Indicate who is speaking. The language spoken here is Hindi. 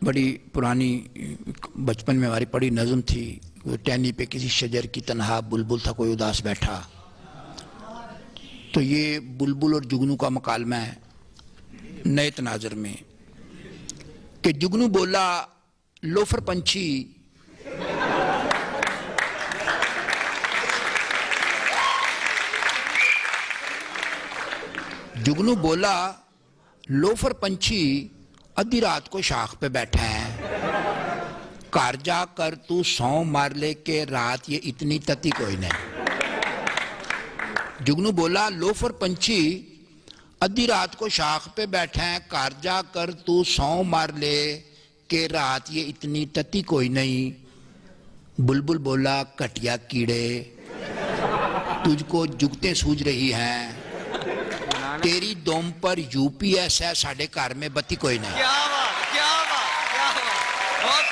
Speaker 1: बड़ी पुरानी बचपन में हमारी पढ़ी नज़म थी। टहनी पे किसी शजर की तन्हा बुलबुल था कोई उदास बैठा। तो ये बुलबुल और जुगनू का मकालमा है नए तनाजर में कि जुगनू बोला लोफर पंछी जुगनू बोला लोफर पंछी आधी रात को शाख पे बैठा है, घर जाकर तू सौ मार ले के रात ये इतनी तती कोई नहीं। जुगनू बोला लोफर पंछी आधी रात को शाख पे बैठा है, घर जाकर तू सौ मार ले के रात ये इतनी तती कोई नहीं। बुलबुल बोला कटिया कीड़े तुझको जुगतें सूझ रही हैं, तेरी दोम पर यूपीएस है, साढ़े घर में बत्ती कोई नहीं।
Speaker 2: क्या बात, क्या बात, क्या बात।